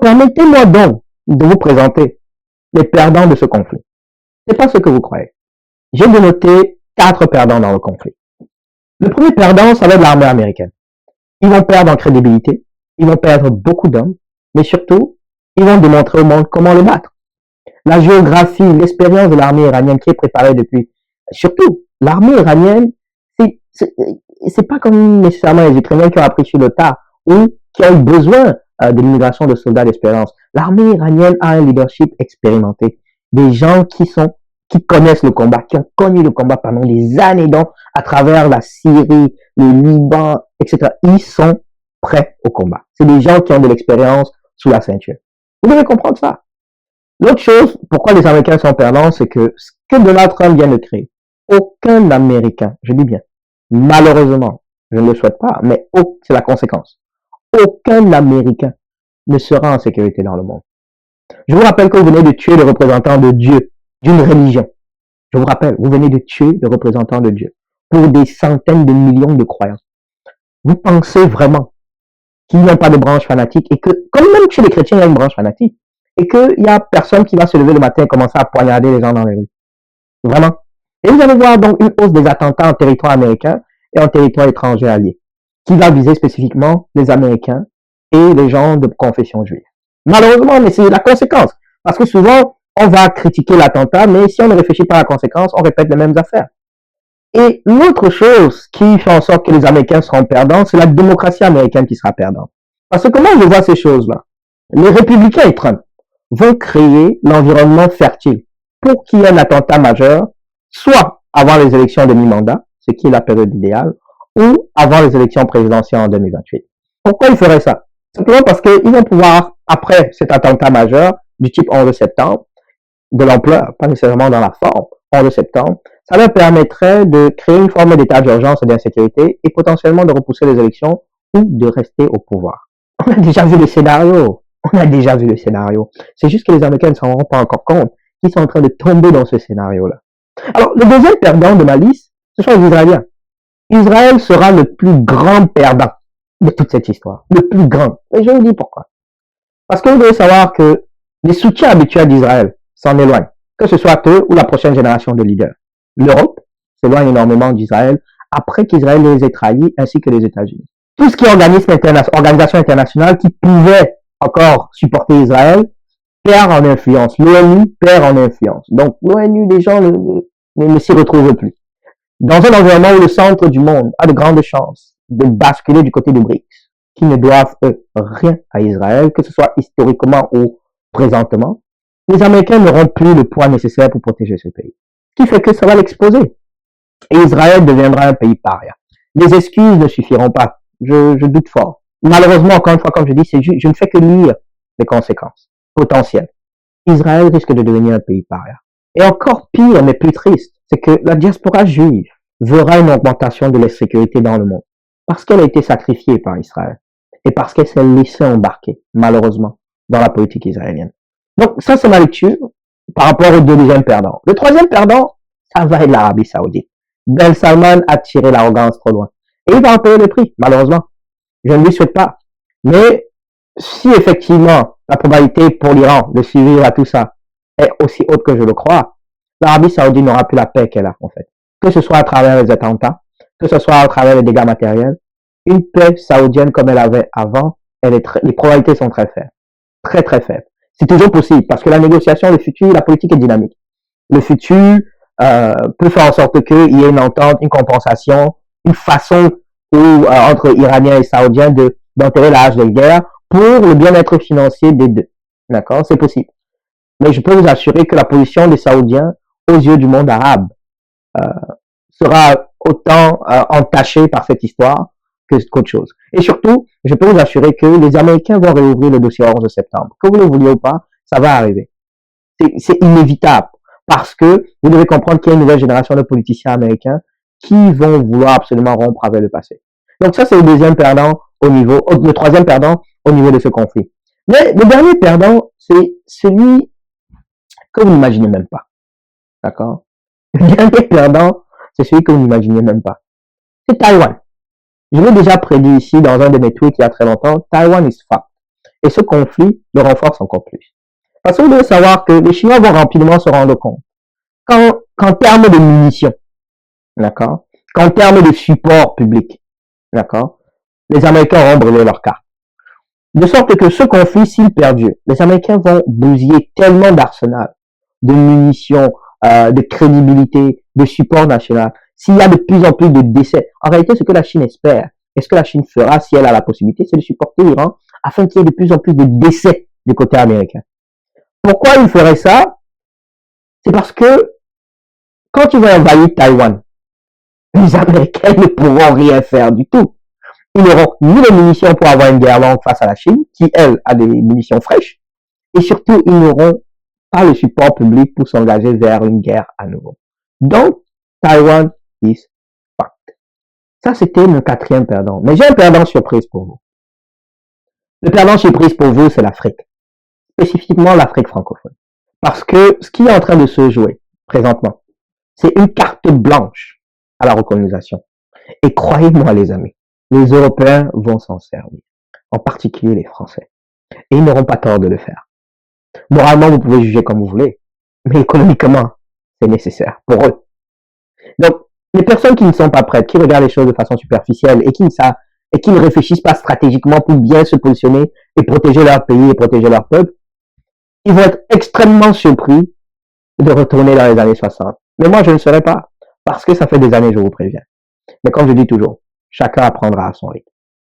Permettez-moi donc de vous présenter les perdants de ce conflit. Ce n'est pas ce que vous croyez. J'ai dénoté 4 perdants dans le conflit. Le premier perdant, ça va être l'armée américaine. Ils vont perdre en crédibilité, ils vont perdre beaucoup d'hommes, mais surtout, ils vont démontrer au monde comment le battre. La géographie, l'expérience de l'armée iranienne qui est préparée depuis, surtout, l'armée iranienne, c'est pas comme nécessairement les Ukrainiens qui ont appris sur le tas ou qui ont eu besoin de l'immigration de soldats d'expérience. L'armée iranienne a un leadership expérimenté, des gens qui connaissent le combat, qui ont connu le combat pendant des années, donc à travers la Syrie, le Liban, etc. Ils sont prêts au combat. C'est des gens qui ont de l'expérience sous la ceinture. Vous devez comprendre ça. L'autre chose, pourquoi les Américains sont perdants, c'est que ce que Donald Trump vient de créer, aucun Américain, je dis bien, malheureusement, je ne le souhaite pas, mais c'est la conséquence. Aucun Américain ne sera en sécurité dans le monde. Je vous rappelle que vous venez de tuer le représentant de Dieu, d'une religion. Je vous rappelle, vous venez de tuer le représentant de Dieu pour des centaines de millions de croyants. Vous pensez vraiment qu'il n'y a pas de branche fanatique et que, comme même chez les chrétiens, il y a une branche fanatique et qu'il n'y a personne qui va se lever le matin et commencer à poignarder les gens dans les rues. Vraiment. Et vous allez voir donc une hausse des attentats en territoire américain et en territoire étranger allié, qui va viser spécifiquement les Américains et les gens de confession juive. Malheureusement, mais c'est la conséquence. Parce que souvent, on va critiquer l'attentat, mais si on ne réfléchit pas à la conséquence, on répète les mêmes affaires. Et l'autre chose qui fait en sorte que les Américains seront perdants, c'est la démocratie américaine qui sera perdante. Parce que comment je vois ces choses-là? Les républicains et Trump vont créer l'environnement fertile pour qu'il y ait un attentat majeur, soit avant les élections de mi-mandat, ce qui est la période idéale, ou avant les élections présidentielles en 2028. Pourquoi ils feraient ça? Simplement parce qu'ils vont pouvoir, après cet attentat majeur, du type 11 septembre, de l'ampleur, pas nécessairement dans la forme, 11 septembre, ça leur permettrait de créer une forme d'état d'urgence et d'insécurité et potentiellement de repousser les élections ou de rester au pouvoir. On a déjà vu le scénario. C'est juste que les Américains ne s'en rendent pas encore compte qu'ils sont en train de tomber dans ce scénario-là. Alors, le deuxième perdant de ma liste, ce sont les Israéliens. Israël sera le plus grand perdant de toute cette histoire. Le plus grand. Et je vous dis pourquoi. Parce que vous devez savoir que les soutiens habituels d'Israël s'en éloignent, que ce soit eux ou la prochaine génération de leaders. L'Europe s'éloigne énormément d'Israël après qu'Israël les ait trahis, ainsi que les États-Unis. Tout ce qui est organisation internationale qui pouvait encore supporter Israël perd en influence. L'ONU perd en influence. Donc l'ONU, les gens ne s'y retrouvent plus. Dans un environnement où le centre du monde a de grandes chances de basculer du côté des BRICS, qui ne doivent, eux, rien à Israël, que ce soit historiquement ou présentement, les Américains n'auront plus le poids nécessaire pour protéger ce pays. Ce qui fait que ça va l'exposer. Et Israël deviendra un pays paria. Les excuses ne suffiront pas. Je doute fort. Malheureusement, encore une fois, comme je dis, je ne fais que lire les conséquences potentielles. Israël risque de devenir un pays paria. Et encore pire, mais plus triste, c'est que la diaspora juive verra une augmentation de l'insécurité dans le monde. Parce qu'elle a été sacrifiée par Israël. Et parce qu'elle s'est laissée embarquer, malheureusement, dans la politique israélienne. Donc, ça, c'est ma lecture par rapport au deuxième perdant. Le troisième perdant, ça va être l'Arabie Saoudite. Ben Salman a tiré l'arrogance trop loin. Et il va en payer le prix, malheureusement. Je ne lui souhaite pas. Mais si effectivement la probabilité pour l'Iran de survivre à tout ça est aussi haute que je le crois, l'Arabie Saoudite n'aura plus la paix qu'elle a, en fait. Que ce soit à travers les attentats, que ce soit à travers les dégâts matériels, une paix saoudienne comme elle avait avant, les probabilités sont très faibles. Très, très faibles. C'est toujours possible parce que la négociation, le futur, la politique est dynamique. Le futur peut faire en sorte qu'il y ait une entente, une compensation, une façon entre Iraniens et Saoudiens d'enterrer la hache de guerre pour le bien-être financier des deux. D'accord? C'est possible. Mais je peux vous assurer que la position des Saoudiens aux yeux du monde arabe sera autant entachée par cette histoire qu'autre chose. Et surtout, je peux vous assurer que les Américains vont réouvrir le dossier 11 septembre. Que vous le vouliez ou pas, ça va arriver. C'est inévitable. Parce que vous devez comprendre qu'il y a une nouvelle génération de politiciens américains qui vont vouloir absolument rompre avec le passé. Donc ça, c'est le le troisième perdant au niveau de ce conflit. Mais le dernier perdant, c'est celui que vous n'imaginez même pas. D'accord? Le dernier perdant, c'est celui que vous n'imaginez même pas. C'est Taïwan. Je l'ai déjà prédit ici dans un de mes tweets il y a très longtemps. Taïwan is fucked. Et ce conflit le renforce encore plus. Parce que vous devez savoir que les Chinois vont rapidement se rendre compte qu'en termes de munitions, d'accord, qu'en termes de support public, d'accord, les Américains auront brûlé leur carte. De sorte que ce conflit, s'il perdure, les Américains vont bousiller tellement d'arsenal, de munitions, de crédibilité, de support national. S'il y a de plus en plus de décès, en réalité, ce que la Chine espère, et ce que la Chine fera si elle a la possibilité, c'est de supporter l'Iran afin qu'il y ait de plus en plus de décès du côté américain. Pourquoi il ferait ça? C'est parce que quand ils vont envahir Taïwan, les Américains ne pourront rien faire du tout. Ils n'auront ni les munitions pour avoir une guerre longue face à la Chine, qui, elle, a des munitions fraîches, et surtout, ils n'auront pas le support public pour s'engager vers une guerre à nouveau. Donc, Taïwan is fucked. Ça, c'était mon quatrième perdant. Mais j'ai un perdant surprise pour vous. Le perdant surprise pour vous, c'est l'Afrique. Spécifiquement l'Afrique francophone. Parce que ce qui est en train de se jouer présentement, c'est une carte blanche à la recolonisation. Et croyez-moi, les amis, les Européens vont s'en servir. En particulier les Français. Et ils n'auront pas tort de le faire. Moralement, vous pouvez juger comme vous voulez. Mais économiquement, c'est nécessaire pour eux. Donc, les personnes qui ne sont pas prêtes, qui regardent les choses de façon superficielle et qui ne réfléchissent pas stratégiquement pour bien se positionner et protéger leur pays et protéger leur peuple, ils vont être extrêmement surpris de retourner dans les années 60. Mais moi, je ne serai pas. Parce que ça fait des années, je vous préviens. Mais comme je dis toujours, chacun apprendra à son rythme.